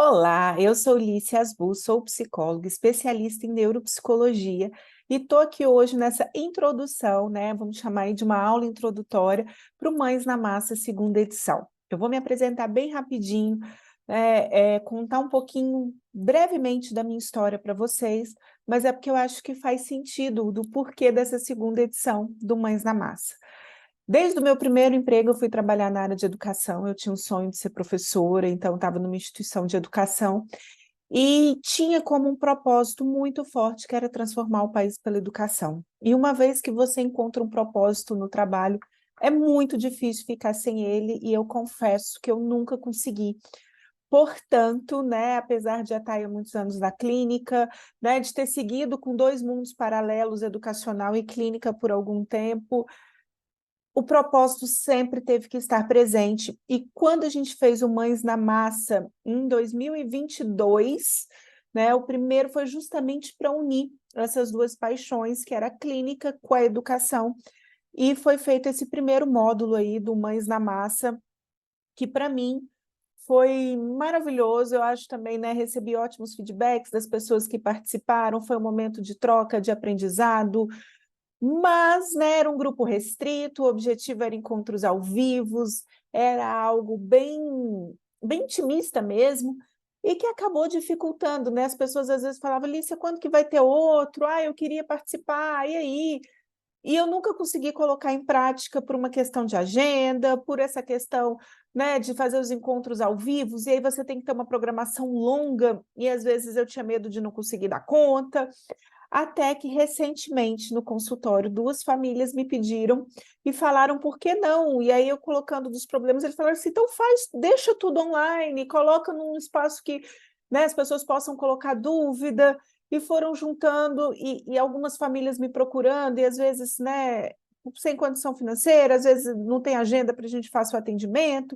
Olá, eu sou Lícia Asbu, sou psicóloga, especialista em neuropsicologia e estou aqui hoje nessa introdução, né? Vamos chamar aí de uma aula introdutória para o Mães na Massa, segunda edição. Eu vou me apresentar bem rapidinho, contar um pouquinho, brevemente, da minha história para vocês, mas é porque eu acho que faz sentido do porquê dessa segunda edição do Mães na Massa. Desde o meu primeiro emprego, eu fui trabalhar na área de educação. Eu tinha um sonho de ser professora, então estava numa instituição de educação e tinha como um propósito muito forte, que era transformar o país pela educação. E uma vez que você encontra um propósito no trabalho, é muito difícil ficar sem ele, e eu confesso que eu nunca consegui. Portanto, né, apesar de já estar há muitos anos na clínica, né, de ter seguido com dois mundos paralelos, educacional e clínica por algum tempo, o propósito sempre teve que estar presente. E quando a gente fez o Mães na Massa, em 2022, né, o primeiro foi justamente para unir essas duas paixões, que era a clínica com a educação. E foi feito esse primeiro módulo aí do Mães na Massa, que para mim foi maravilhoso. Eu acho também, né, recebi ótimos feedbacks das pessoas que participaram, foi um momento de troca, de aprendizado, mas, né, era um grupo restrito, o objetivo era encontros ao vivo, era algo bem intimista mesmo, e que acabou dificultando, né? As pessoas às vezes falavam: Lícia, quando que vai ter outro? Ah, eu queria participar, e aí? E eu nunca consegui colocar em prática por uma questão de agenda, por essa questão, né, de fazer os encontros ao vivo, e aí você tem que ter uma programação longa, e às vezes eu tinha medo de não conseguir dar conta. Até que recentemente no consultório duas famílias me pediram e falaram por que não, e aí eu colocando dos problemas, eles falaram assim: então faz, deixa tudo online, coloca num espaço que, né, as pessoas possam colocar dúvida, e foram juntando, e algumas famílias me procurando, e às vezes, né, sem condição financeira, às vezes não tem agenda para a gente fazer o atendimento,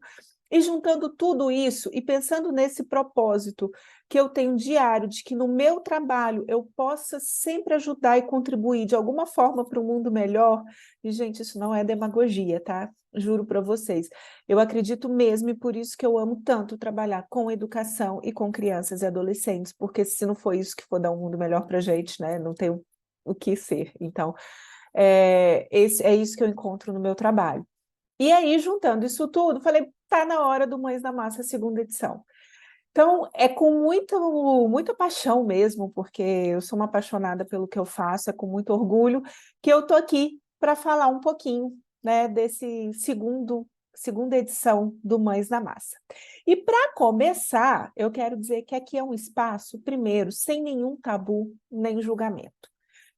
e juntando tudo isso e pensando nesse propósito que eu tenho diário, de que no meu trabalho eu possa sempre ajudar e contribuir de alguma forma para um mundo melhor. E, gente, isso não é demagogia, tá? Juro para vocês. Eu acredito mesmo, e por isso que eu amo tanto trabalhar com educação e com crianças e adolescentes, porque se não for isso que for dar um mundo melhor para a gente, né, não tem o que ser. Então, é isso que eu encontro no meu trabalho. E aí, juntando isso tudo, falei: tá na hora do Mães na Massa, segunda edição. Então, é com muita paixão mesmo, porque eu sou uma apaixonada pelo que eu faço, é com muito orgulho que eu estou aqui para falar um pouquinho, né, desse segunda edição do Mães na Massa. E para começar, eu quero dizer que aqui é um espaço, primeiro, sem nenhum tabu nem julgamento.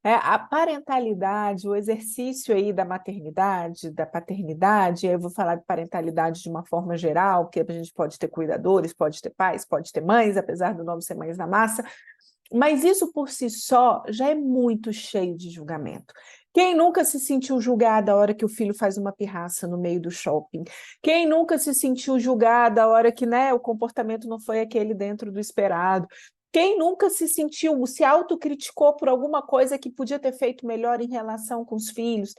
A parentalidade, o exercício aí da maternidade, da paternidade, eu vou falar de parentalidade de uma forma geral, porque a gente pode ter cuidadores, pode ter pais, pode ter mães, apesar do nome ser Mães na Massa, mas isso por si só já é muito cheio de julgamento. Quem nunca se sentiu julgada a hora que o filho faz uma pirraça no meio do shopping? Quem nunca se sentiu julgada a hora que, né, o comportamento não foi aquele dentro do esperado? Quem nunca se autocriticou por alguma coisa que podia ter feito melhor em relação com os filhos?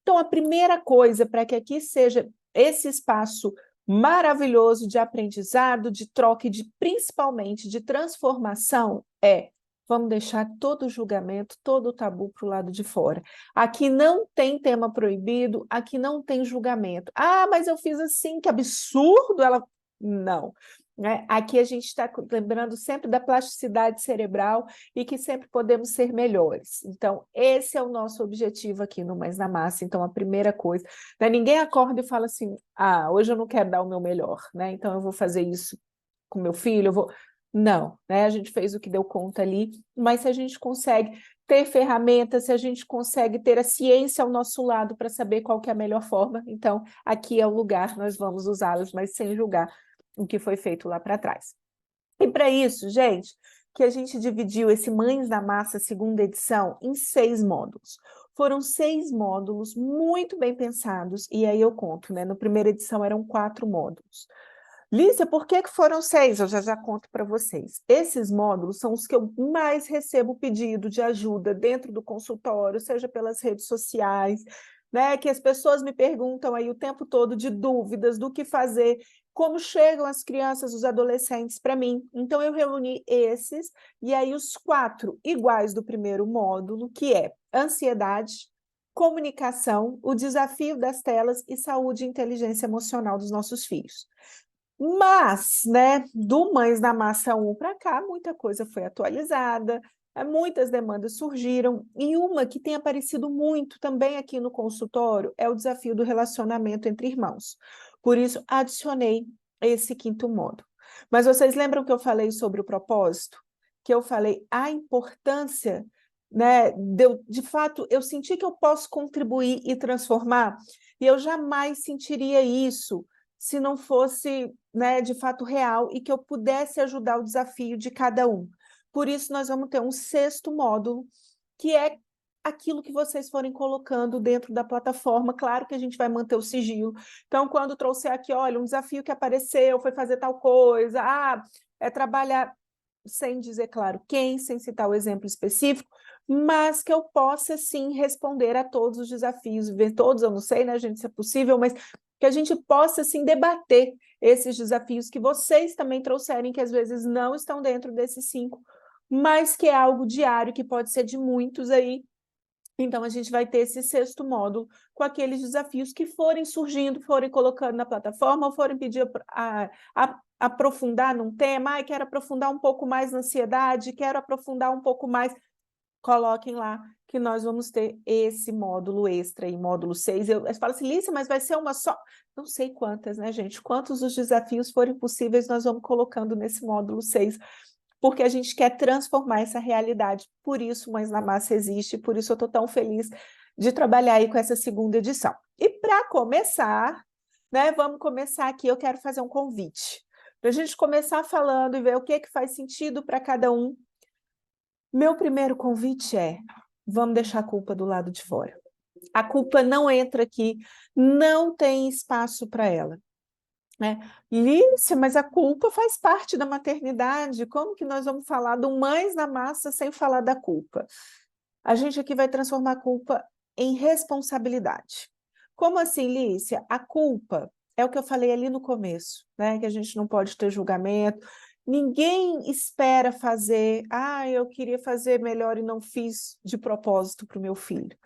Então, a primeira coisa para que aqui seja esse espaço maravilhoso de aprendizado, de troca e principalmente de transformação vamos deixar todo o julgamento, todo o tabu para o lado de fora. Aqui não tem tema proibido, aqui não tem julgamento. Ah, mas eu fiz assim, que absurdo! Não. Né? Aqui a gente está lembrando sempre da plasticidade cerebral e que sempre podemos ser melhores. Então, esse é o nosso objetivo aqui no Mais na Massa. Então, a primeira coisa, né? Ninguém acorda e fala assim: ah, hoje eu não quero dar o meu melhor, né? Então eu vou fazer isso com meu filho, eu vou... Não, né? A gente fez o que deu conta ali, mas se a gente consegue ter ferramentas, se a gente consegue ter a ciência ao nosso lado para saber qual que é a melhor forma, então aqui é o lugar, nós vamos usá-las, mas sem julgar o que foi feito lá para trás. E para isso, gente, que a gente dividiu esse Mães na Massa segunda edição em 6 módulos. Foram 6 módulos muito bem pensados, e aí eu conto, né? Na primeira edição eram 4 módulos. Lícia, por que foram 6? Eu já conto para vocês. Esses módulos são os que eu mais recebo pedido de ajuda dentro do consultório, seja pelas redes sociais, né, que as pessoas me perguntam aí o tempo todo de dúvidas, do que fazer. como chegam as crianças, os adolescentes para mim. Então, eu reuni esses, e aí os 4 iguais do primeiro módulo, que é ansiedade, comunicação, o desafio das telas e saúde e inteligência emocional dos nossos filhos. Mas, né, do Mães na Massa 1 para cá, muita coisa foi atualizada, muitas demandas surgiram, e uma que tem aparecido muito também aqui no consultório é o desafio do relacionamento entre irmãos. Por isso, adicionei esse 5º módulo. Mas vocês lembram que eu falei sobre o propósito? Que eu falei a importância, né, de fato, eu senti que eu posso contribuir e transformar, e eu jamais sentiria isso se não fosse, né, de fato real e que eu pudesse ajudar o desafio de cada um. Por isso, nós vamos ter um 6º módulo, que é aquilo que vocês forem colocando dentro da plataforma. Claro que a gente vai manter o sigilo. Então, quando trouxer aqui, olha, um desafio que apareceu, foi fazer tal coisa, é trabalhar, sem dizer, claro, quem, sem citar o exemplo específico, mas que eu possa, sim, responder a todos os desafios, ver todos, eu não sei, né, gente, se é possível, mas que a gente possa, assim, debater esses desafios que vocês também trouxerem, que às vezes não estão dentro desses 5, mas que é algo diário, que pode ser de muitos aí. Então, a gente vai ter esse 6º módulo com aqueles desafios que forem surgindo, forem colocando na plataforma, ou forem pedir aprofundar num tema, quero aprofundar um pouco mais na ansiedade, quero aprofundar um pouco mais, coloquem lá, que nós vamos ter esse módulo extra aí, módulo 6. Eu falo assim, Lícia, mas vai ser uma só? Não sei quantas, né, gente? Quantos os desafios forem possíveis, nós vamos colocando nesse módulo 6, porque a gente quer transformar essa realidade. Por isso, Mães na Massa existe, por isso eu estou tão feliz de trabalhar aí com essa 2ª edição. E para começar, né, vamos começar aqui, eu quero fazer um convite, para a gente começar falando e ver o que faz sentido para cada um. Meu primeiro convite é, vamos deixar a culpa do lado de fora. A culpa não entra aqui, não tem espaço para ela. Lícia, mas a culpa faz parte da maternidade, como que nós vamos falar do Mães na Massa sem falar da culpa? A gente aqui vai transformar a culpa em responsabilidade. Como assim, Lícia? A culpa é o que eu falei ali no começo, né? Que a gente não pode ter julgamento, ninguém espera fazer, eu queria fazer melhor e não fiz de propósito para o meu filho.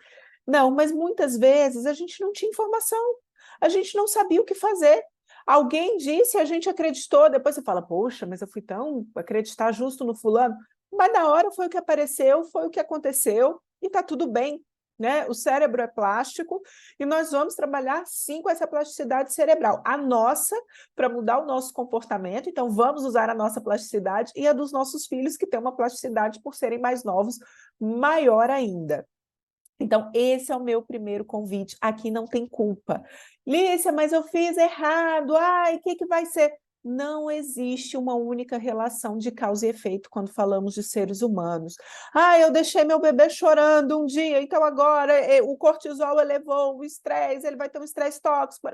Não, mas muitas vezes a gente não tinha informação, a gente não sabia o que fazer. Alguém disse, a gente acreditou, depois você fala, poxa, mas eu fui tão acreditar justo no fulano, mas na hora foi o que apareceu, foi o que aconteceu, e está tudo bem, né? O cérebro é plástico, e nós vamos trabalhar sim com essa plasticidade cerebral, a nossa, para mudar o nosso comportamento, então vamos usar a nossa plasticidade e a dos nossos filhos, que tem uma plasticidade, por serem mais novos, maior ainda. Então, esse é o meu primeiro convite. Aqui não tem culpa. Lícia, mas eu fiz errado. O que vai ser? Não existe uma única relação de causa e efeito quando falamos de seres humanos. Eu deixei meu bebê chorando um dia, então agora o cortisol elevou, o estresse, ele vai ter um estresse tóxico.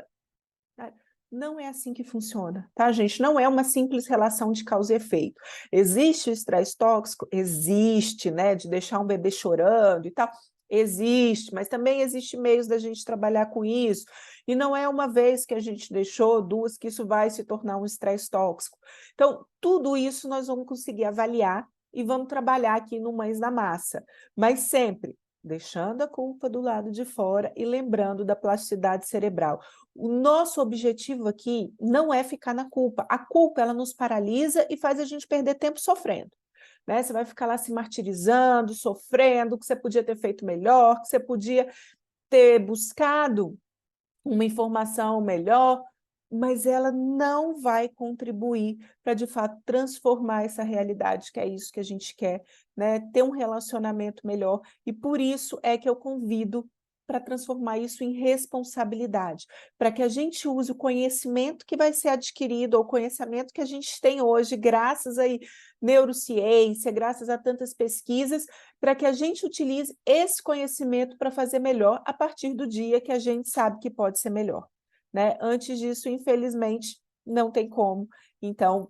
Não é assim que funciona, tá, gente? Não é uma simples relação de causa e efeito. Existe o estresse tóxico? Existe, né? De deixar um bebê chorando e tal. Existe, mas também existe meios da gente trabalhar com isso. E não é uma vez que a gente deixou, 2, que isso vai se tornar um estresse tóxico. Então, tudo isso nós vamos conseguir avaliar e vamos trabalhar aqui no Mães na Massa. Mas sempre deixando a culpa do lado de fora e lembrando da plasticidade cerebral. O nosso objetivo aqui não é ficar na culpa. A culpa, ela nos paralisa e faz a gente perder tempo sofrendo. Né? Você vai ficar lá se martirizando, sofrendo, que você podia ter feito melhor, que você podia ter buscado uma informação melhor, mas ela não vai contribuir para, de fato, transformar essa realidade, que é isso que a gente quer, né? Ter um relacionamento melhor, e por isso é que eu convido para transformar isso em responsabilidade, para que a gente use o conhecimento que vai ser adquirido, ou o conhecimento que a gente tem hoje, graças à neurociência, graças a tantas pesquisas, para que a gente utilize esse conhecimento para fazer melhor a partir do dia que a gente sabe que pode ser melhor. Né? Antes disso, infelizmente, não tem como. Então,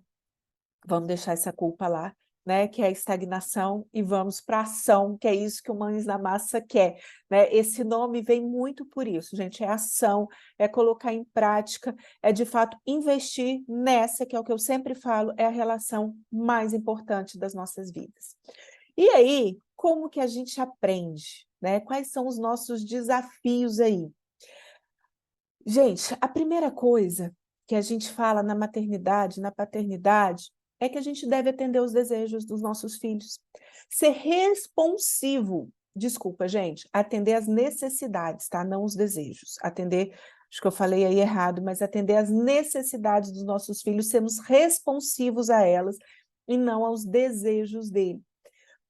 vamos deixar essa culpa lá né, que é a estagnação, e vamos para a ação, que é isso que o Mães na Massa quer, né? Esse nome vem muito por isso, gente, é ação, é colocar em prática, é de fato investir nessa, que é o que eu sempre falo, é a relação mais importante das nossas vidas. E aí, como que a gente aprende, né? Quais são os nossos desafios aí? Gente, a primeira coisa que a gente fala na maternidade, na paternidade, é que a gente deve atender os desejos dos nossos filhos. Ser responsivo, desculpa, gente, atender às necessidades, tá? Não os desejos. Atender, acho que eu falei aí errado, mas atender às necessidades dos nossos filhos, sermos responsivos a elas e não aos desejos dele.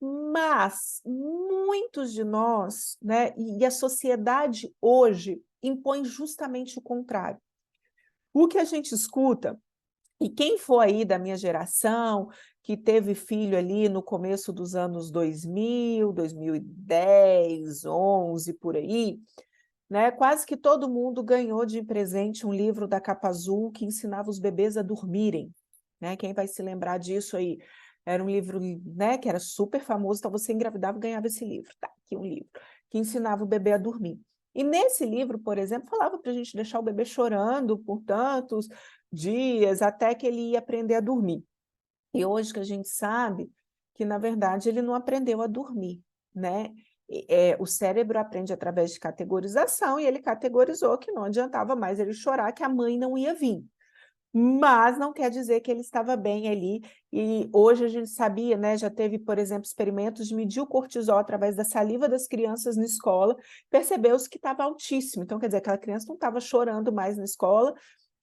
Mas muitos de nós, né, e a sociedade hoje impõe justamente o contrário. O que a gente escuta, e quem for aí da minha geração, que teve filho ali no começo dos anos 2000, 2010, 11, por aí, né, quase que todo mundo ganhou de presente um livro da Capa Azul que ensinava os bebês a dormirem, né? Quem vai se lembrar disso aí? Era um livro, né, que era super famoso, então você engravidava e ganhava esse livro. Tá, aqui um livro, que ensinava o bebê a dormir. E nesse livro, por exemplo, falava para a gente deixar o bebê chorando por tantos dias até que ele ia aprender a dormir. E hoje que a gente sabe que, na verdade, ele não aprendeu a dormir, né? O cérebro aprende através de categorização e ele categorizou que não adiantava mais ele chorar, que a mãe não ia vir. Mas não quer dizer que ele estava bem ali, e hoje a gente sabia, né, já teve, por exemplo, experimentos de medir o cortisol através da saliva das crianças na escola, percebeu-se que estava altíssimo, então quer dizer, aquela criança não estava chorando mais na escola,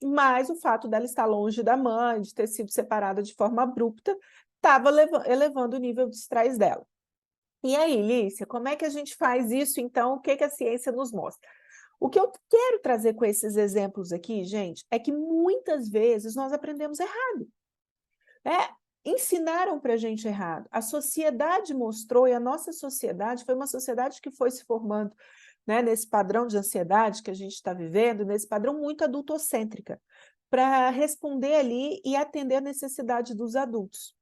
mas o fato dela estar longe da mãe, de ter sido separada de forma abrupta, estava elevando o nível de estresse dela. E aí, Lícia, como é que a gente faz isso, então? O que que a ciência nos mostra? O que eu quero trazer com esses exemplos aqui, gente, é que muitas vezes nós aprendemos errado, né? Ensinaram para a gente errado. A sociedade mostrou, e a nossa sociedade foi uma sociedade que foi se formando, né, nesse padrão de ansiedade que a gente está vivendo, nesse padrão muito adultocêntrica, para responder ali e atender a necessidade dos adultos.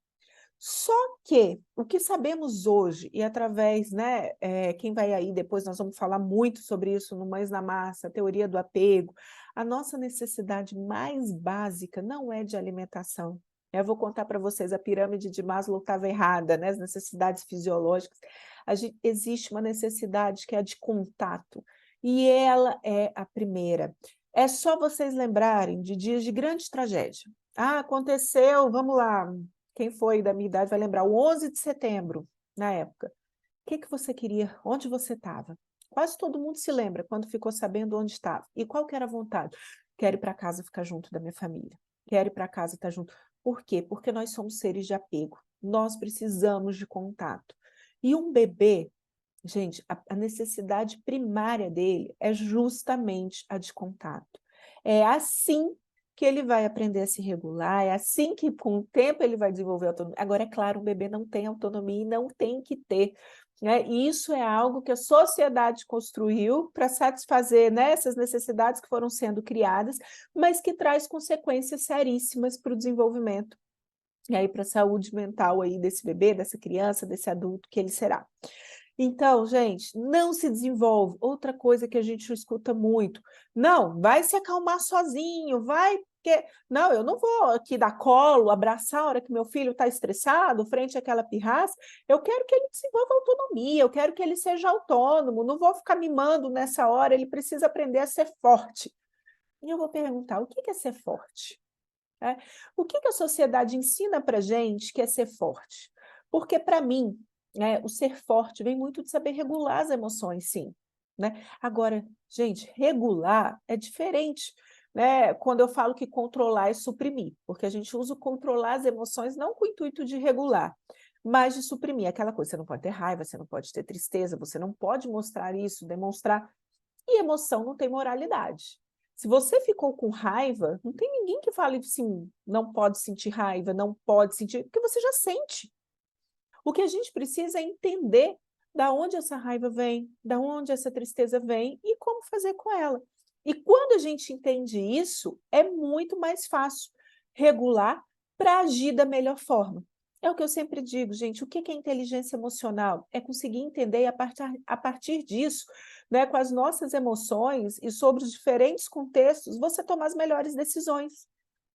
Só que o que sabemos hoje, e através, né, quem vai aí depois nós vamos falar muito sobre isso no Mães na Massa, a teoria do apego, a nossa necessidade mais básica não é de alimentação. Eu vou contar para vocês, a pirâmide de Maslow estava errada, né, as necessidades fisiológicas. Existe uma necessidade que é a de contato, e ela é a primeira. É só vocês lembrarem de dias de grande tragédia. Ah, aconteceu, vamos lá, quem foi da minha idade vai lembrar, o 11 de setembro, na época. O que que você queria? Onde você estava? Quase todo mundo se lembra quando ficou sabendo onde estava. E qual que era a vontade? Quero ir para casa ficar junto da minha família. Quero ir para casa estar junto. Por quê? Porque nós somos seres de apego. Nós precisamos de contato. E um bebê, gente, a necessidade primária dele é justamente a de contato. É assim que ele vai aprender a se regular, é assim que, com o tempo, ele vai desenvolver autonomia. Agora, é claro, um bebê não tem autonomia e não tem que ter, né? E isso é algo que a sociedade construiu para satisfazer, né, essas necessidades que foram sendo criadas, mas que traz consequências seríssimas para o desenvolvimento, e aí para a saúde mental aí desse bebê, dessa criança, desse adulto que ele será. Então, gente, não se desenvolve. Outra coisa que a gente escuta muito, não, vai se acalmar sozinho, vai, porque... Não, eu não vou aqui dar colo, abraçar a hora que meu filho está estressado, frente àquela pirraça, eu quero que ele desenvolva autonomia, eu quero que ele seja autônomo, não vou ficar mimando nessa hora, ele precisa aprender a ser forte. E eu vou perguntar, o que é ser forte? O que a sociedade ensina para a gente que é ser forte? Porque, para mim, né, o ser forte vem muito de saber regular as emoções, sim. Né? Agora, gente, regular é diferente. Né? Quando eu falo que controlar é suprimir, porque a gente usa o controlar as emoções não com o intuito de regular, mas de suprimir aquela coisa. Você não pode ter raiva, você não pode ter tristeza, você não pode mostrar isso, demonstrar. E emoção não tem moralidade. Se você ficou com raiva, não tem ninguém que fale assim, não pode sentir raiva, não pode sentir, porque você já sente. O que a gente precisa é entender da onde essa raiva vem, da onde essa tristeza vem e como fazer com ela. E quando a gente entende isso, é muito mais fácil regular para agir da melhor forma. É o que eu sempre digo, gente, o que que é inteligência emocional? É conseguir entender e a partir disso, né, com as nossas emoções e sobre os diferentes contextos, você tomar as melhores decisões.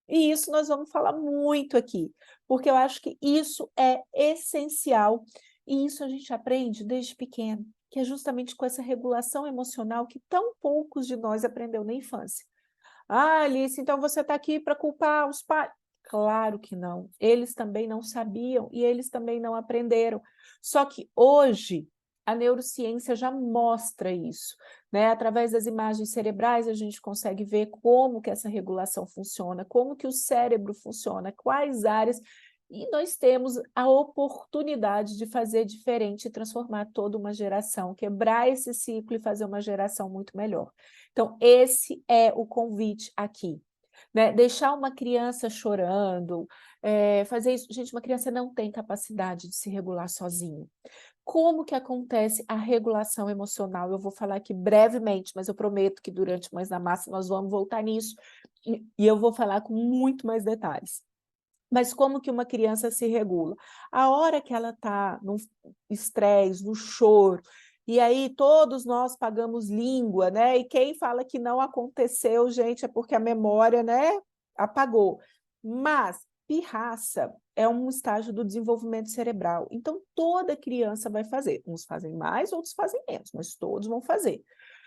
E isso nós vamos falar muito aqui, porque eu acho que isso é essencial, e isso a gente aprende desde pequeno, que é justamente com essa regulação emocional que tão poucos de nós aprendeu na infância. Ah, Alice, então você está aqui para culpar os pais? Claro que não. Eles também não sabiam e eles também não aprenderam. Só que hoje a neurociência já mostra isso, né? Através das imagens cerebrais a gente consegue ver como que essa regulação funciona, como que o cérebro funciona, quais áreas, e nós temos a oportunidade de fazer diferente e transformar toda uma geração, quebrar esse ciclo e fazer uma geração muito melhor. Então, esse é o convite aqui, né? Deixar uma criança chorando, fazer isso. Gente, uma criança não tem capacidade de se regular sozinha. Como que acontece a regulação emocional? Eu vou falar aqui brevemente, mas eu prometo que durante o Mães na Massa nós vamos voltar nisso e eu vou falar com muito mais detalhes. Mas como que uma criança se regula? A hora que ela está no estresse, no choro, e aí todos nós pagamos língua, né? E quem fala que não aconteceu, gente, é porque a memória, né, apagou. Mas pirraça é um estágio do desenvolvimento cerebral. Então toda criança vai fazer. Uns fazem mais, outros fazem menos, mas todos vão fazer.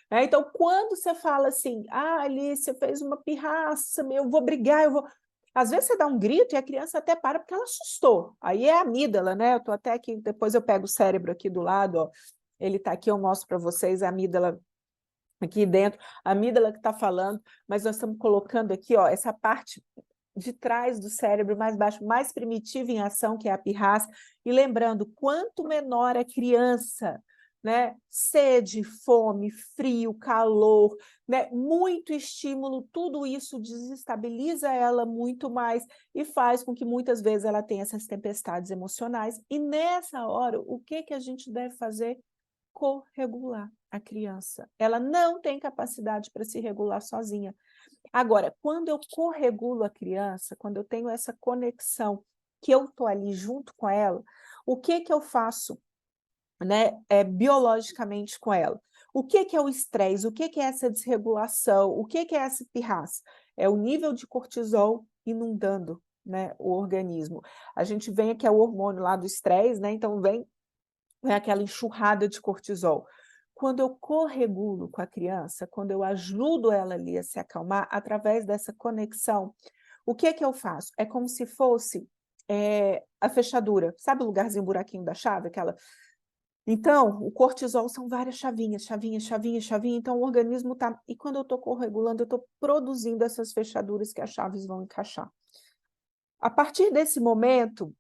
Então, quando você fala assim, ah, Alice, você fez uma pirraça, eu vou brigar, eu vou. Às vezes você dá um grito e a criança até para porque ela assustou. Aí é a amígdala, né? Eu estou até aqui, depois eu pego o cérebro aqui do lado, ó. Ele está aqui, eu mostro para vocês a amígdala aqui dentro, a amígdala que está falando, mas nós estamos colocando aqui, ó, essa parte de trás do cérebro mais baixo, mais primitivo em ação, que é a pirraça, e lembrando, quanto menor a criança, né, sede, fome, frio, calor, né, muito estímulo, tudo isso desestabiliza ela muito mais e faz com que muitas vezes ela tenha essas tempestades emocionais. E nessa hora, o que que a gente deve fazer? Corregular a criança. Ela não tem capacidade para se regular sozinha. Agora, quando eu corregulo a criança, quando eu tenho essa conexão, que eu estou ali junto com ela, o que que eu faço, né, biologicamente com ela? O que que é o estresse? O que que é essa desregulação? O que que é essa pirraça? É o nível de cortisol inundando, né, o organismo. A gente vem aqui, é o hormônio lá do estresse, né, então vem aquela enxurrada de cortisol. Quando eu corregulo com a criança, quando eu ajudo ela ali a se acalmar, através dessa conexão, o que que eu faço? É como se fosse a fechadura, sabe o lugarzinho, o buraquinho da chave? Aquela. Então, o cortisol são várias chavinhas, chavinha, chavinha, chavinha, então o organismo está. E quando eu estou corregulando, eu estou produzindo essas fechaduras que as chaves vão encaixar. A partir desse momento,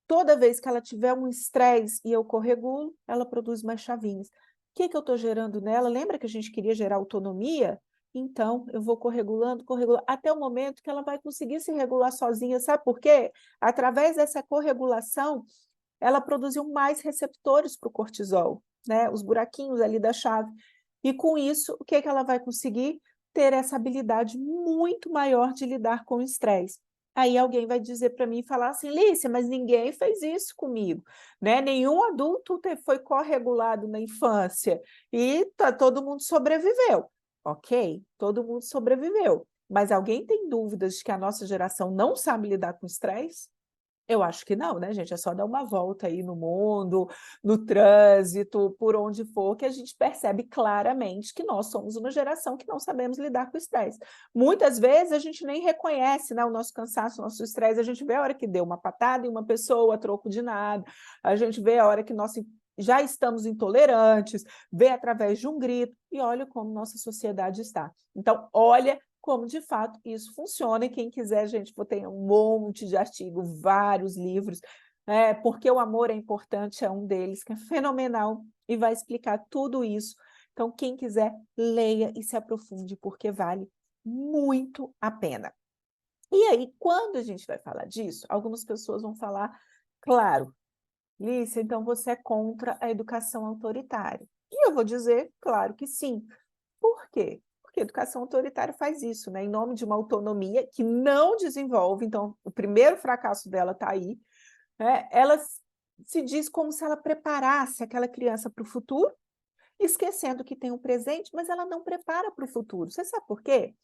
toda vez que ela tiver um estresse e eu corregulo, ela produz mais chavinhas. O que que eu estou gerando nela? Lembra que a gente queria gerar autonomia? Então, eu vou corregulando, corregulando, até o momento que ela vai conseguir se regular sozinha. Sabe por quê? Através dessa corregulação, ela produziu mais receptores para o cortisol, né? Os buraquinhos ali da chave. E com isso, o que que ela vai conseguir? Ter essa habilidade muito maior de lidar com o estresse. Aí alguém vai dizer para mim e falar assim, Lícia, mas ninguém fez isso comigo, né? Nenhum adulto foi corregulado na infância e todo mundo sobreviveu. Ok, todo mundo sobreviveu. Mas alguém tem dúvidas de que a nossa geração não sabe lidar com estresse? Eu acho que não, né, gente? É só dar uma volta aí no mundo, no trânsito, por onde for, que a gente percebe claramente que nós somos uma geração que não sabemos lidar com o estresse. Muitas vezes a gente nem reconhece, né, o nosso cansaço, o nosso estresse, a gente vê a hora que deu uma patada em uma pessoa a troco de nada, a gente vê a hora que nós já estamos intolerantes, vê através de um grito, e olha como nossa sociedade está. Então, olha como de fato isso funciona, e quem quiser, gente, vou ter um monte de artigo, vários livros, porque o amor é importante, é um deles, que é fenomenal, e vai explicar tudo isso. Então, quem quiser, leia e se aprofunde, porque vale muito a pena. E aí, quando a gente vai falar disso, algumas pessoas vão falar, claro, Lícia, então você é contra a educação autoritária. E eu vou dizer, claro que sim. Por quê? Porque a educação autoritária faz isso, né? Em nome de uma autonomia que não desenvolve, então o primeiro fracasso dela está aí, Ela se diz como se ela preparasse aquela criança para o futuro, esquecendo que tem um presente, mas ela não prepara para o futuro. Você sabe por quê?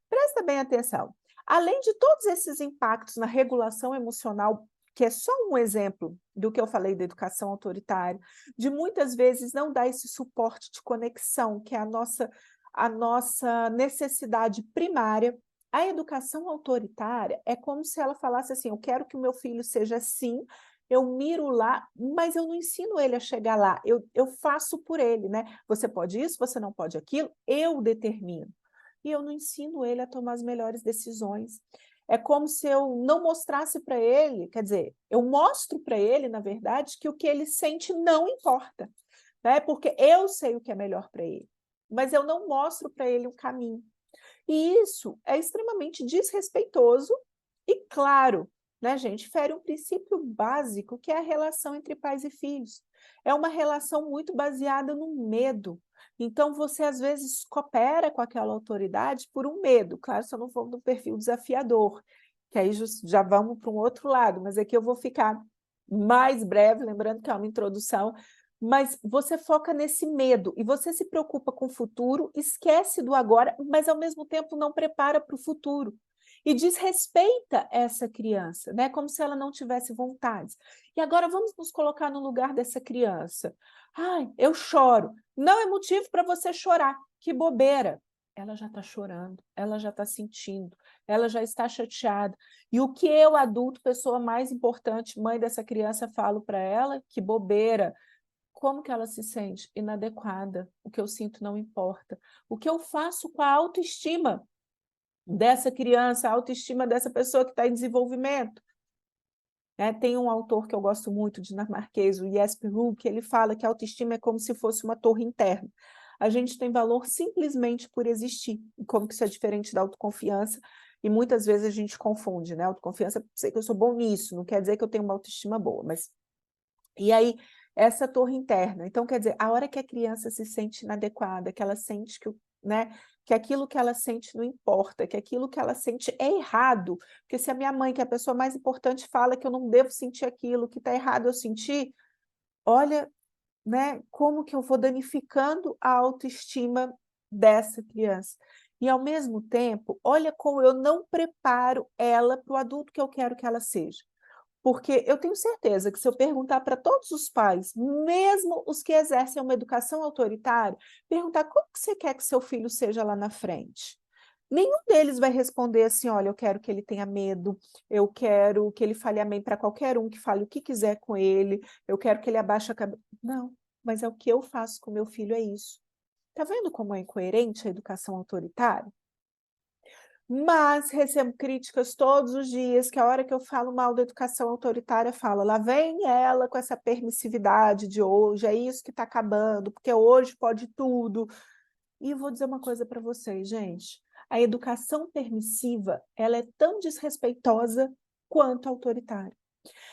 Presta bem atenção. Além de todos esses impactos na regulação emocional, que é só um exemplo do que eu falei da educação autoritária, de muitas vezes não dar esse suporte de conexão, que é a nossa necessidade primária, a educação autoritária é como se ela falasse assim: eu quero que o meu filho seja assim, eu miro lá, mas eu não ensino ele a chegar lá, eu faço por ele, né? Você pode isso, você não pode aquilo, eu determino. E eu não ensino ele a tomar as melhores decisões. É como se eu não mostrasse para ele, quer dizer, eu mostro para ele, na verdade, que o que ele sente não importa, né? Porque eu sei o que é melhor para ele, mas eu não mostro para ele o caminho. E isso é extremamente desrespeitoso e, claro, né, gente, fere um princípio básico, que é a relação entre pais e filhos. É uma relação muito baseada no medo. Então, você, às vezes, coopera com aquela autoridade por um medo. Claro, se eu não for no perfil desafiador, que aí já vamos para um outro lado, mas aqui eu vou ficar mais breve, lembrando que é uma introdução, mas você foca nesse medo e você se preocupa com o futuro, esquece do agora, mas ao mesmo tempo não prepara para o futuro. E desrespeita essa criança, né? Como se ela não tivesse vontades. E agora vamos nos colocar no lugar dessa criança. Ai, eu choro. Não é motivo para você chorar. Que bobeira. Ela já está chorando, ela já está sentindo, ela já está chateada. E o que eu, adulto, pessoa mais importante, mãe dessa criança, falo para ela? Que bobeira. Como que ela se sente? Inadequada. O que eu sinto não importa. O que eu faço com a autoestima dessa criança, a autoestima dessa pessoa que está em desenvolvimento? Tem um autor que eu gosto muito, dinamarquês, o Jesper Ruud, que ele fala que a autoestima é como se fosse uma torre interna. A gente tem valor simplesmente por existir, e como que isso é diferente da autoconfiança, e muitas vezes a gente confunde, né? Autoconfiança, sei que eu sou bom nisso, não quer dizer que eu tenho uma autoestima boa, mas... E aí, essa torre interna. Então, quer dizer, a hora que a criança se sente inadequada, que ela sente que, né, que aquilo que ela sente não importa, que aquilo que ela sente é errado, porque se a minha mãe, que é a pessoa mais importante, fala que eu não devo sentir aquilo, que está errado eu sentir, olha, né, como que eu vou danificando a autoestima dessa criança. E, ao mesmo tempo, olha como eu não preparo ela para o adulto que eu quero que ela seja. Porque eu tenho certeza que, se eu perguntar para todos os pais, mesmo os que exercem uma educação autoritária, perguntar como que você quer que seu filho seja lá na frente, nenhum deles vai responder assim: olha, eu quero que ele tenha medo, eu quero que ele fale amém para qualquer um que fale o que quiser com ele, eu quero que ele abaixe a cabeça. Não, mas é o que eu faço com meu filho, é isso. Está vendo como é incoerente a educação autoritária? Mas recebo críticas todos os dias, que a hora que eu falo mal da educação autoritária, fala: lá vem ela com essa permissividade de hoje, é isso que está acabando, porque hoje pode tudo. E vou dizer uma coisa para vocês, gente, a educação permissiva, ela é tão desrespeitosa quanto autoritária.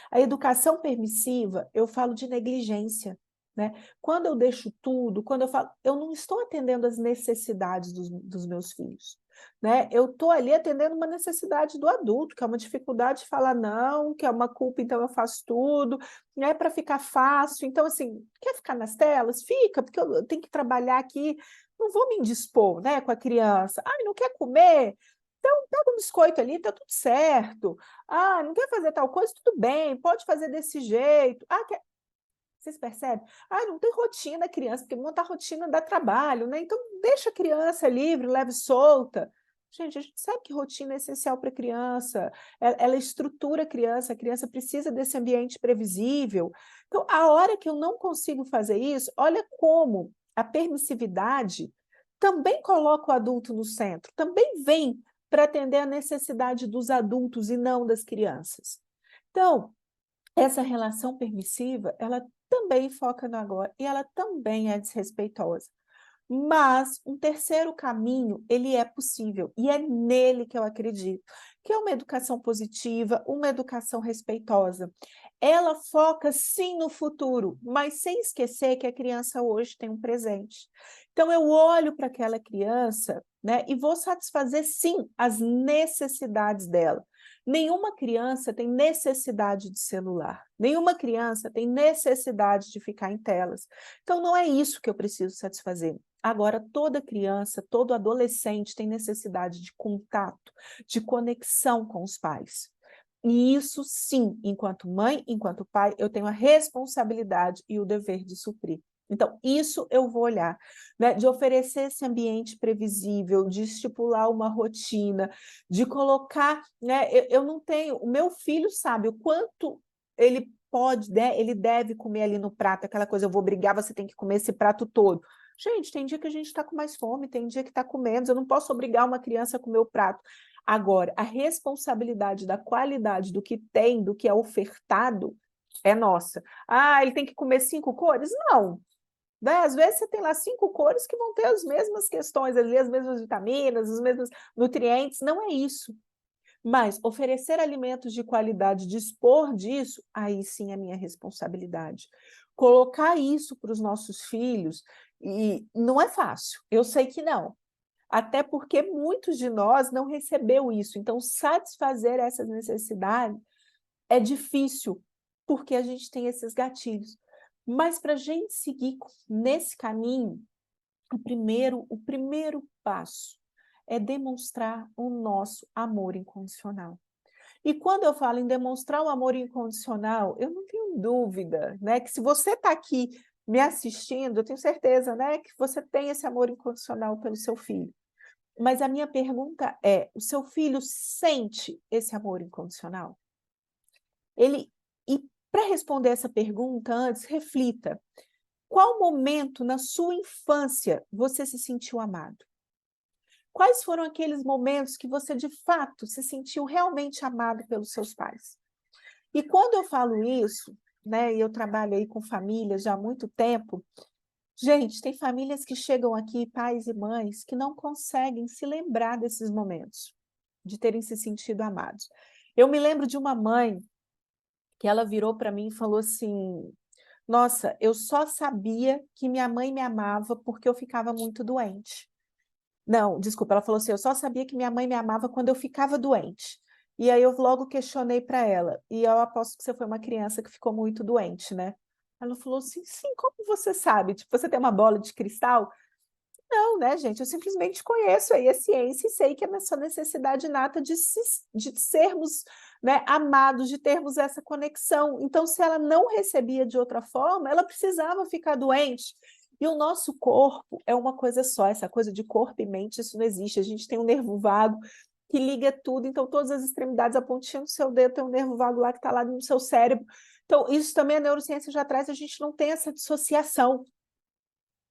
A educação permissiva, eu falo de negligência, né? Quando eu deixo tudo, quando eu falo, eu não estou atendendo às necessidades dos meus filhos, né? Eu estou ali atendendo uma necessidade do adulto, que é uma dificuldade de falar não, que é uma culpa, então eu faço tudo, né? Para ficar fácil. Então, assim, quer ficar nas telas? Fica, porque eu tenho que trabalhar aqui, não vou me indispor, né, com a criança. Ai, não quer comer? Então, pega um biscoito ali, tá tudo certo. Ah, não quer fazer tal coisa? Tudo bem, pode fazer desse jeito. Ah, vocês percebem? Ah, não tem rotina criança, porque montar rotina dá trabalho, né? Então, deixa a criança livre, leve solta. Gente, a gente sabe que rotina é essencial para a criança, ela estrutura a criança precisa desse ambiente previsível. Então, a hora que eu não consigo fazer isso, olha como a permissividade também coloca o adulto no centro, também vem para atender a necessidade dos adultos e não das crianças. Então, essa relação permissiva, ela também foca no agora e ela também é desrespeitosa. Mas um terceiro caminho, ele é possível, e é nele que eu acredito, que é uma educação positiva, uma educação respeitosa. Ela foca sim no futuro, mas sem esquecer que a criança hoje tem um presente. Então eu olho para aquela criança, né, e vou satisfazer sim as necessidades dela. Nenhuma criança tem necessidade de celular, nenhuma criança tem necessidade de ficar em telas. Então, não é isso que eu preciso satisfazer. Agora, toda criança, todo adolescente tem necessidade de contato, de conexão com os pais. E isso, sim, enquanto mãe, enquanto pai, eu tenho a responsabilidade e o dever de suprir. Então, isso eu vou olhar, né? De oferecer esse ambiente previsível, de estipular uma rotina, de colocar, né? Eu não tenho, o meu filho sabe o quanto ele pode, né? Ele deve comer ali no prato, aquela coisa, eu vou brigar, você tem que comer esse prato todo. Gente, tem dia que a gente está com mais fome, tem dia que está com menos, eu não posso obrigar uma criança a comer o prato. Agora, a responsabilidade da qualidade do que tem, do que é ofertado, é nossa. Ah, ele tem que comer 5 cores? Não. Né? Às vezes você tem lá 5 cores que vão ter as mesmas questões ali, as mesmas vitaminas, os mesmos nutrientes, não é isso. Mas oferecer alimentos de qualidade, dispor disso, aí sim é minha responsabilidade. Colocar isso para os nossos filhos, e não é fácil, eu sei que não. Até porque muitos de nós não recebeu isso, então satisfazer essas necessidades é difícil, porque a gente tem esses gatilhos. Mas para a gente seguir nesse caminho, o primeiro passo é demonstrar o nosso amor incondicional. E quando eu falo em demonstrar o amor incondicional, eu não tenho dúvida, né, que se você está aqui me assistindo, eu tenho certeza, né, que você tem esse amor incondicional pelo seu filho. Mas a minha pergunta é, o seu filho sente esse amor incondicional? E para responder essa pergunta, antes, reflita. Qual momento na sua infância você se sentiu amado? Quais foram aqueles momentos que você, de fato, se sentiu realmente amado pelos seus pais? E quando eu falo isso, né, e eu trabalho aí com famílias já há muito tempo, gente, tem famílias que chegam aqui, pais e mães, que não conseguem se lembrar desses momentos, de terem se sentido amados. Eu me lembro de uma mãe que ela virou para mim e falou assim: nossa, eu só sabia que minha mãe me amava porque eu ficava muito doente. Não, desculpa, ela falou assim: eu só sabia que minha mãe me amava quando eu ficava doente. E aí eu logo questionei para ela, e eu aposto que você foi uma criança que ficou muito doente, né? Ela falou assim: sim, como você sabe? Tipo, você tem uma bola de cristal? Não, né, gente? Eu simplesmente conheço aí a ciência e sei que é essa necessidade inata de sermos, né, amados, de termos essa conexão. Então, se ela não recebia de outra forma, ela precisava ficar doente. E o nosso corpo é uma coisa só, essa coisa de corpo e mente, isso não existe. A gente tem um nervo vago que liga tudo, então todas as extremidades, a pontinha do seu dedo tem um nervo vago lá que está lá no seu cérebro. Então, isso também a neurociência já traz, a gente não tem essa dissociação.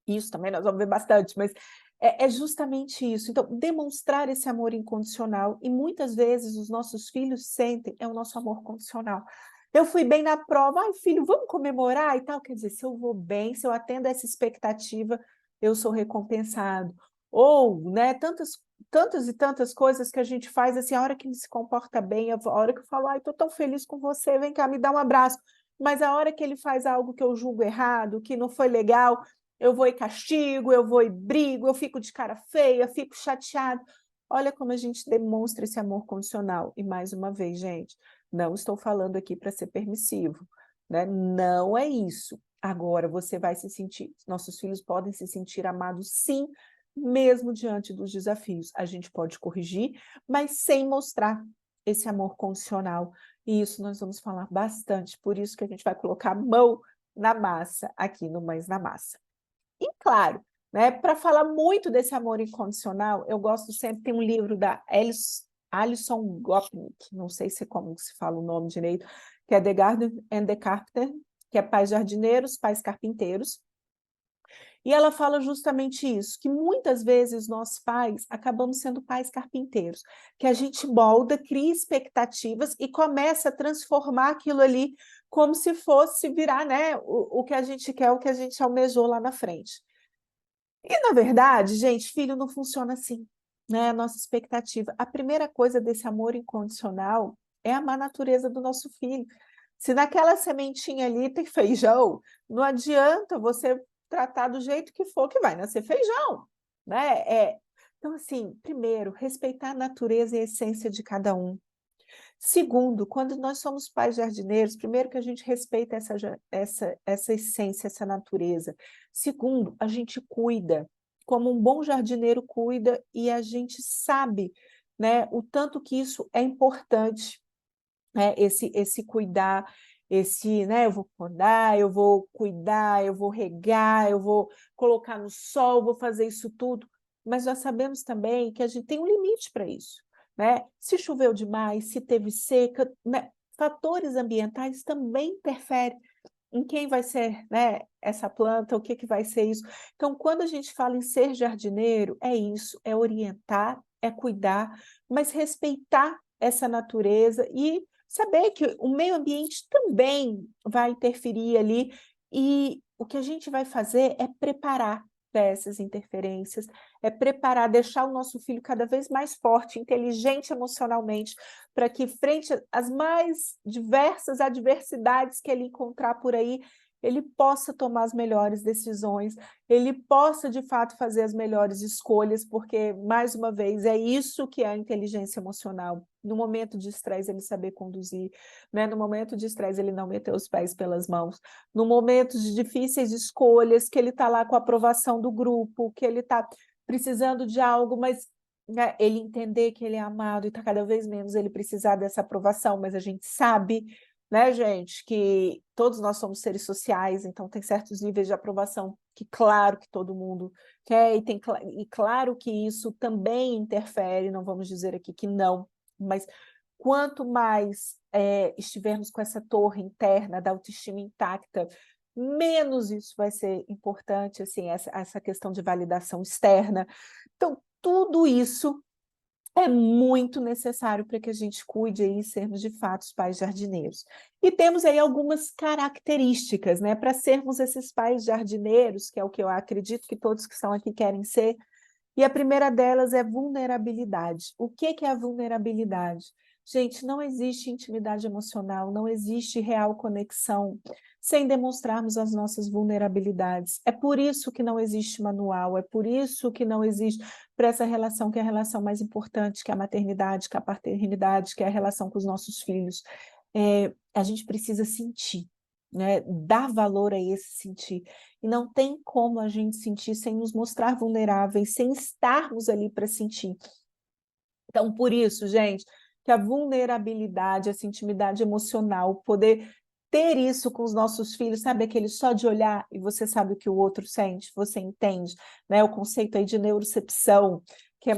Isso também nós vamos ver bastante, mas é justamente isso. Então, demonstrar esse amor incondicional, e muitas vezes os nossos filhos sentem, é o nosso amor condicional. Eu fui bem na prova, ai filho, vamos comemorar e tal. Quer dizer, se eu vou bem, se eu atendo essa expectativa, eu sou recompensado. Ou, né, tantas e tantas coisas que a gente faz, assim, a hora que ele se comporta bem, a hora que eu falo, ai, estou tão feliz com você, vem cá, me dá um abraço. Mas a hora que ele faz algo que eu julgo errado, que não foi legal, eu vou e castigo, eu vou e brigo, eu fico de cara feia, fico chateado. Olha como a gente demonstra esse amor condicional. E mais uma vez, gente, não estou falando aqui para ser permissivo, né? Não é isso. Agora você vai se sentir, nossos filhos podem se sentir amados sim, mesmo diante dos desafios. A gente pode corrigir, mas sem mostrar esse amor condicional. E isso nós vamos falar bastante, por isso que a gente vai colocar a mão na massa aqui no Mães na Massa. E claro, né, para falar muito desse amor incondicional, eu gosto sempre, tem um livro da Alison Gopnik, não sei se é como se fala o nome direito, que é The Garden and the Carpenter, que é Pais Jardineiros, Pais Carpinteiros, e ela fala justamente isso, que muitas vezes nós pais acabamos sendo pais carpinteiros, que a gente molda, cria expectativas e começa a transformar aquilo ali como se fosse virar, né, o que a gente quer, o que a gente almejou lá na frente. E, na verdade, gente, filho não funciona assim, né? A nossa expectativa. A primeira coisa desse amor incondicional é amar a natureza do nosso filho. Se naquela sementinha ali tem feijão, não adianta você tratar do jeito que for que vai nascer feijão, né? Então, assim, primeiro, respeitar a natureza e a essência de cada um. Segundo, quando nós somos pais jardineiros, primeiro que a gente respeita essa essência, essa natureza. Segundo, a gente cuida, como um bom jardineiro cuida, e a gente sabe, né, o tanto que isso é importante, né, esse cuidar, né, eu vou podar, eu vou cuidar, eu vou regar, eu vou colocar no sol, vou fazer isso tudo, mas nós sabemos também que a gente tem um limite para isso, né? Se choveu demais, se teve seca, né, fatores ambientais também interferem em quem vai ser, né, essa planta, o que que vai ser isso. Então, quando a gente fala em ser jardineiro, é isso, é orientar, é cuidar, mas respeitar essa natureza e saber que o meio ambiente também vai interferir ali, e o que a gente vai fazer é preparar para essas interferências, é preparar, deixar o nosso filho cada vez mais forte, inteligente emocionalmente, para que frente às mais diversas adversidades que ele encontrar por aí, ele possa tomar as melhores decisões, ele possa de fato fazer as melhores escolhas, porque, mais uma vez, é isso que é a inteligência emocional. No momento de estresse, ele saber conduzir, né? No momento de estresse, ele não meter os pés pelas mãos, no momento de difíceis escolhas, que ele está lá com a aprovação do grupo, que ele está precisando de algo, mas, né, ele entender que ele é amado e está cada vez menos ele precisar dessa aprovação, mas a gente sabe, né, gente, que todos nós somos seres sociais, então tem certos níveis de aprovação que claro que todo mundo quer, e claro que isso também interfere, não vamos dizer aqui que não, mas quanto mais estivermos com essa torre interna da autoestima intacta, menos isso vai ser importante, assim, essa questão de validação externa. Então, tudo isso é muito necessário para que a gente cuide aí e sermos de fato os pais jardineiros. E temos aí algumas características, né, para sermos esses pais jardineiros, que é o que eu acredito que todos que estão aqui querem ser, e a primeira delas é vulnerabilidade. O que que é a vulnerabilidade? Gente, não existe intimidade emocional, não existe real conexão sem demonstrarmos as nossas vulnerabilidades. É por isso que não existe manual, é por isso que não existe para essa relação, que é a relação mais importante, que é a maternidade, que é a paternidade, que é a relação com os nossos filhos. A gente precisa sentir, né? Dar valor a esse sentir. E não tem como a gente sentir sem nos mostrar vulneráveis, sem estarmos ali para sentir. Então, por isso, gente, que a vulnerabilidade, essa intimidade emocional, poder ter isso com os nossos filhos, sabe, aquele só de olhar e você sabe o que o outro sente, você entende, né? O conceito aí de neurocepção, que é,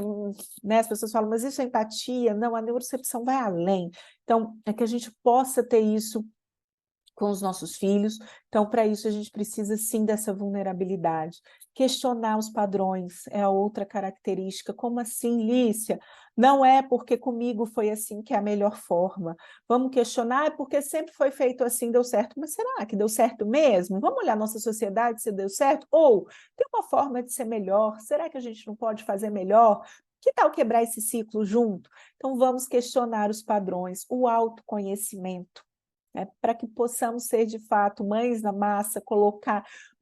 né, as pessoas falam, mas isso é empatia? Não, a neurocepção vai além. Então, é que a gente possa ter isso com os nossos filhos. Então, para isso, a gente precisa sim dessa vulnerabilidade. Questionar os padrões é a outra característica. Como assim, Lícia? Não é porque comigo foi assim que é a melhor forma. Vamos questionar, é porque sempre foi feito assim, deu certo. Mas será que deu certo mesmo? Vamos olhar nossa sociedade se deu certo? Ou tem uma forma de ser melhor? Será que a gente não pode fazer melhor? Que tal quebrar esse ciclo junto? Então, vamos questionar os padrões, o autoconhecimento, né, para que possamos ser, de fato, mães na massa,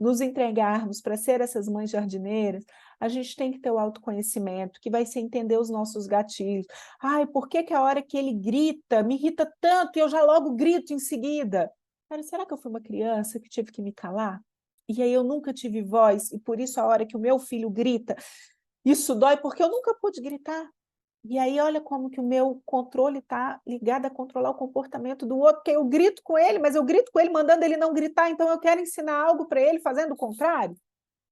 nos entregarmos para ser essas mães jardineiras, a gente tem que ter o autoconhecimento, que vai ser entender os nossos gatilhos. Ai, por que que a hora que ele grita, me irrita tanto e eu já logo grito em seguida? Cara, será que eu fui uma criança que tive que me calar? E aí eu nunca tive voz, e por isso a hora que o meu filho grita, isso dói porque eu nunca pude gritar. E aí olha como que o meu controle está ligado a controlar o comportamento do outro, porque eu grito com ele, mas eu grito com ele mandando ele não gritar, então eu quero ensinar algo para ele fazendo o contrário.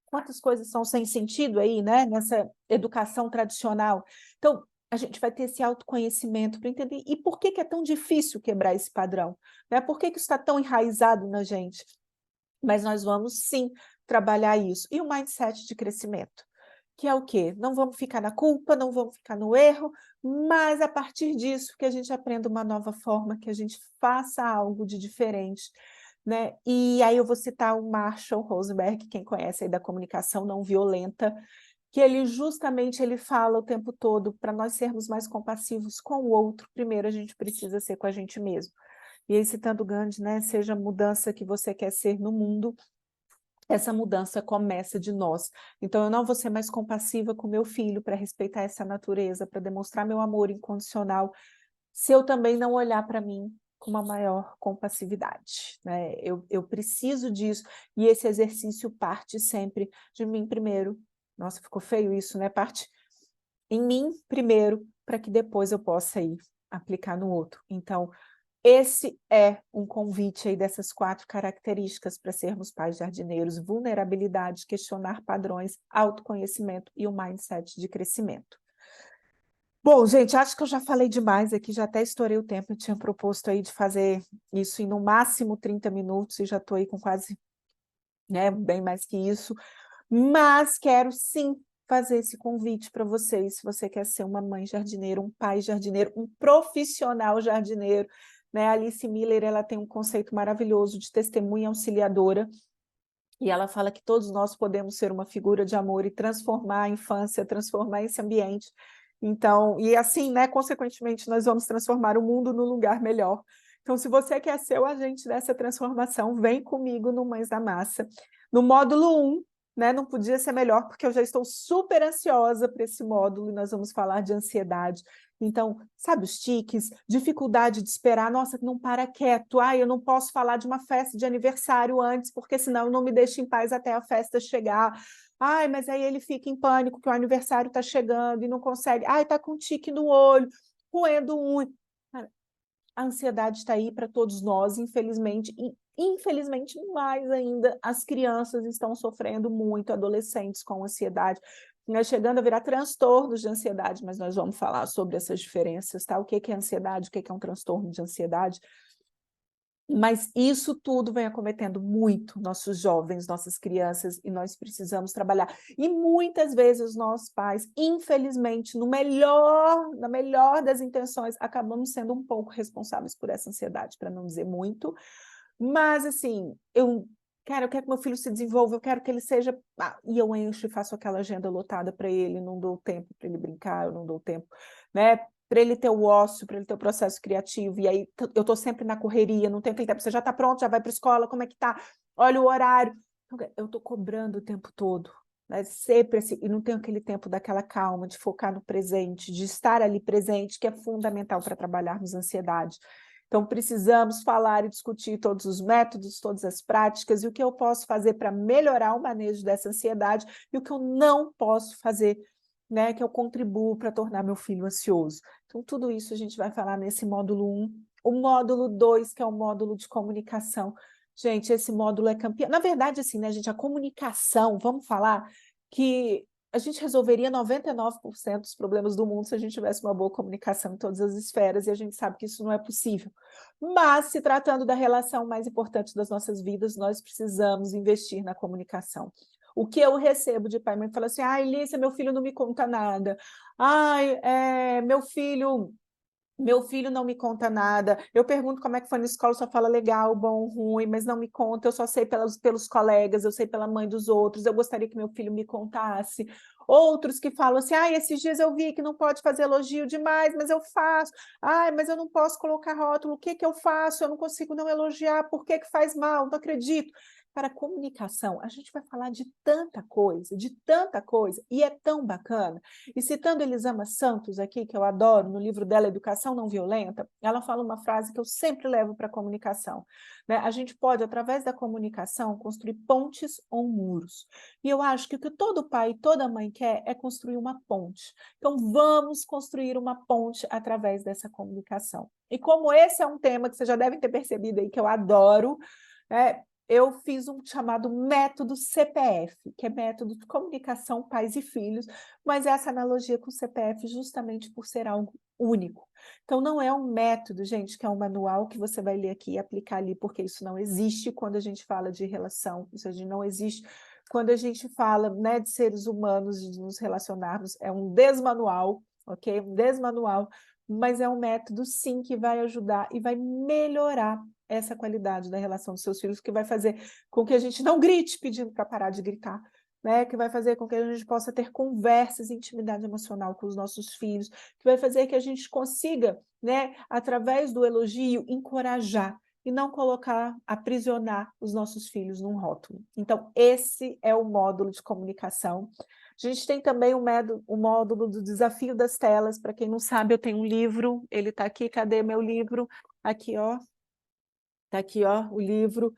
Quantas coisas são sem sentido aí, né, nessa educação tradicional. Então, a gente vai ter esse autoconhecimento para entender e por que que é tão difícil quebrar esse padrão, né? Por que que isso está tão enraizado na gente? Mas nós vamos sim trabalhar isso. E o mindset de crescimento, que é o quê? Não vamos ficar na culpa, não vamos ficar no erro, mas a partir disso que a gente aprenda uma nova forma, que a gente faça algo de diferente, né? E aí eu vou citar o Marshall Rosenberg, quem conhece aí da comunicação não violenta, que ele justamente ele fala o tempo todo para nós sermos mais compassivos com o outro, primeiro a gente precisa ser com a gente mesmo. E aí, citando Gandhi, né? Seja a mudança que você quer ser no mundo, essa mudança começa de nós. Então, eu não vou ser mais compassiva com meu filho para respeitar essa natureza, para demonstrar meu amor incondicional, se eu também não olhar para mim com uma maior compassividade, né? Eu preciso disso, e esse exercício parte sempre de mim primeiro. Nossa, ficou feio isso, né? Parte em mim primeiro, para que depois eu possa ir aplicar no outro. Então, esse é um convite aí dessas 4 características para sermos pais jardineiros: vulnerabilidade, questionar padrões, autoconhecimento e o mindset de crescimento. Bom, gente, acho que eu já falei demais aqui, já até estourei o tempo. Eu tinha proposto aí de fazer isso em no máximo 30 minutos e já estou aí com quase, né, bem mais que isso. Mas quero sim fazer esse convite para vocês, se você quer ser uma mãe jardineira, um pai jardineiro, um profissional jardineiro, né? A Alice Miller, ela tem um conceito maravilhoso de testemunha auxiliadora, e ela fala que todos nós podemos ser uma figura de amor e transformar a infância, transformar esse ambiente. Então, e assim, né, consequentemente, nós vamos transformar o mundo num lugar melhor. Então, se você quer ser o agente dessa transformação, vem comigo no Mães da Massa. No módulo 1, né, não podia ser melhor, porque eu já estou super ansiosa para esse módulo, e nós vamos falar de ansiedade. Então, sabe os tiques, dificuldade de esperar, nossa, não para quieto, eu não posso falar de uma festa de aniversário antes, porque senão não me deixa em paz até a festa chegar. Mas aí ele fica em pânico que o aniversário está chegando e não consegue. Está com tique no olho, roendo unha. Cara, a ansiedade está aí para todos nós, infelizmente, e infelizmente mais ainda as crianças estão sofrendo muito, adolescentes com ansiedade, chegando a virar transtornos de ansiedade, mas nós vamos falar sobre essas diferenças, tá? O que é ansiedade, o que é um transtorno de ansiedade. Mas isso tudo vem acometendo muito nossos jovens, nossas crianças, e nós precisamos trabalhar. E muitas vezes nós pais, infelizmente, na melhor das intenções, acabamos sendo um pouco responsáveis por essa ansiedade, para não dizer muito. Mas, assim, eu quero que meu filho se desenvolva, eu quero que ele seja... e eu encho e faço aquela agenda lotada para ele, não dou tempo para ele brincar, eu não dou tempo, né? Para ele ter o ócio, para ele ter o processo criativo, e aí eu estou sempre na correria, não tenho aquele tempo, você já está pronto, já vai para a escola, como é que está? Olha o horário. Eu estou cobrando o tempo todo, né? Sempre assim, e não tenho aquele tempo daquela calma, de focar no presente, de estar ali presente, que é fundamental para trabalharmos a ansiedade. Então, precisamos falar e discutir todos os métodos, todas as práticas, e o que eu posso fazer para melhorar o manejo dessa ansiedade, e o que eu não posso fazer, né, que eu contribuo para tornar meu filho ansioso. Então, tudo isso a gente vai falar nesse módulo 1. O módulo 2, que é o módulo de comunicação. Gente, esse módulo é campeão. Na verdade, assim, né, gente, a comunicação, vamos falar que a gente resolveria 99% dos problemas do mundo se a gente tivesse uma boa comunicação em todas as esferas, e a gente sabe que isso não é possível. Mas, se tratando da relação mais importante das nossas vidas, nós precisamos investir na comunicação. O que eu recebo de pai e mãe fala assim: Lícia, meu filho não me conta nada. Meu filho não me conta nada. Eu pergunto como é que foi na escola, só fala legal, bom, ruim, mas não me conta. Eu só sei pelos colegas, eu sei pela mãe dos outros. Eu gostaria que meu filho me contasse. Outros que falam assim: esses dias eu vi que não pode fazer elogio demais, mas eu faço. Mas eu não posso colocar rótulo. O que que eu faço? Eu não consigo não elogiar. Por que que faz mal? Não acredito. Para a comunicação, a gente vai falar de tanta coisa, e é tão bacana. E citando Elisama Santos aqui, que eu adoro, no livro dela, Educação Não Violenta, ela fala uma frase que eu sempre levo para a comunicação, né? A gente pode, através da comunicação, construir pontes ou muros. E eu acho que o que todo pai e toda mãe quer é construir uma ponte. Então, vamos construir uma ponte através dessa comunicação. E como esse é um tema que vocês já devem ter percebido aí, que eu adoro, né? Eu fiz um chamado método CPF, que é método de comunicação pais e filhos, mas essa analogia com o CPF justamente por ser algo único. Então, não é um método, gente, que é um manual que você vai ler aqui e aplicar ali, porque isso não existe quando a gente fala de relação, isso não existe quando a gente fala, né, de seres humanos, de nos relacionarmos, é um desmanual, ok? Um desmanual, mas é um método, sim, que vai ajudar e vai melhorar essa qualidade da relação dos seus filhos, que vai fazer com que a gente não grite pedindo para parar de gritar, né? Que vai fazer com que a gente possa ter conversas, intimidade emocional com os nossos filhos, que vai fazer que a gente consiga, né, através do elogio, encorajar. e não colocar, aprisionar os nossos filhos num rótulo. Então, esse é o módulo de comunicação. A gente tem também o módulo do desafio das telas. Para quem não sabe, eu tenho um livro, ele está aqui, cadê meu livro? Aqui, ó. Está aqui, ó, o livro.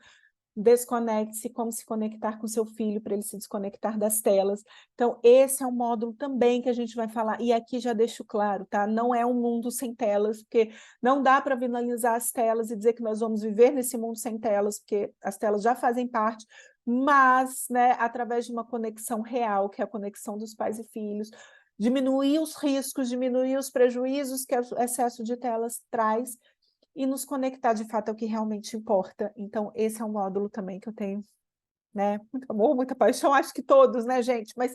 Desconecte-se, como se conectar com seu filho para ele se desconectar das telas. Então, esse é um módulo também que a gente vai falar, e aqui já deixo claro, tá? Não é um mundo sem telas, porque não dá para banalizar as telas e dizer que nós vamos viver nesse mundo sem telas, porque as telas já fazem parte, mas, né, através de uma conexão real, que é a conexão dos pais e filhos, diminuir os riscos, diminuir os prejuízos que o excesso de telas traz, e nos conectar de fato ao que realmente importa. Então, esse é um módulo também que eu tenho, né, muito amor, muita paixão, acho que todos, né, gente? Mas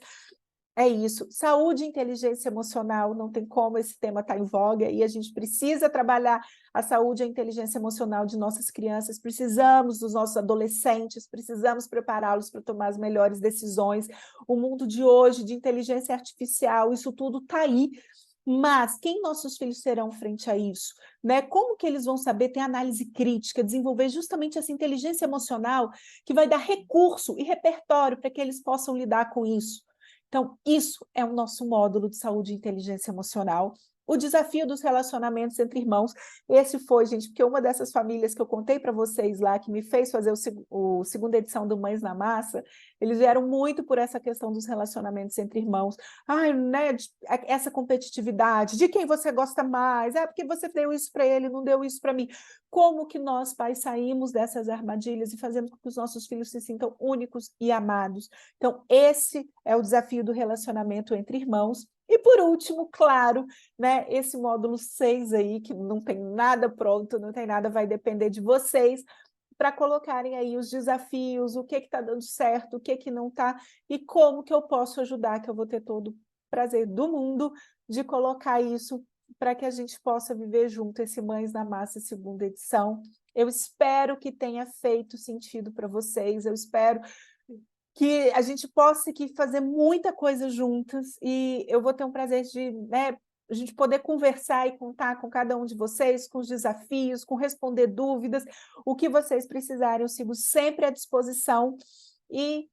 é isso. Saúde e inteligência emocional, não tem como esse tema estar em voga, e a gente precisa trabalhar a saúde e a inteligência emocional de nossas crianças, precisamos dos nossos adolescentes, precisamos prepará-los para tomar as melhores decisões. O mundo de hoje, de inteligência artificial, isso tudo está aí, mas quem nossos filhos serão frente a isso? Né? Como que eles vão saber ter análise crítica, desenvolver justamente essa inteligência emocional que vai dar recurso e repertório para que eles possam lidar com isso? Então, isso é o nosso módulo de saúde e inteligência emocional. O desafio dos relacionamentos entre irmãos, esse foi, gente, porque uma dessas famílias que eu contei para vocês lá, que me fez fazer o segunda edição do Mães na Massa, eles vieram muito por essa questão dos relacionamentos entre irmãos. Ai, né, essa competitividade, de quem você gosta mais, porque você deu isso para ele, não deu isso para mim. Como que nós, pais, saímos dessas armadilhas e fazemos com que os nossos filhos se sintam únicos e amados? Então, esse é o desafio do relacionamento entre irmãos. E, por último, claro, né, esse módulo 6 aí, que não tem nada pronto, não tem nada, vai depender de vocês, para colocarem aí os desafios, o que está dando certo, o que não está, e como que eu posso ajudar, que eu vou ter todo o prazer do mundo de colocar isso para que a gente possa viver junto esse Mães na Massa segunda edição. Eu espero que tenha feito sentido para vocês, eu espero que a gente possa aqui fazer muita coisa juntas, e eu vou ter um prazer de, né, a gente poder conversar e contar com cada um de vocês, com os desafios, com responder dúvidas, o que vocês precisarem, eu sigo sempre à disposição. E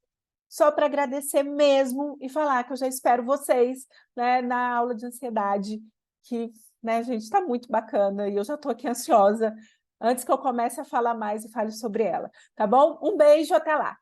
só para agradecer mesmo e falar que eu já espero vocês, né, na aula de ansiedade, que, né, gente, está muito bacana, e eu já estou aqui ansiosa, antes que eu comece a falar mais e fale sobre ela, tá bom? Um beijo, até lá!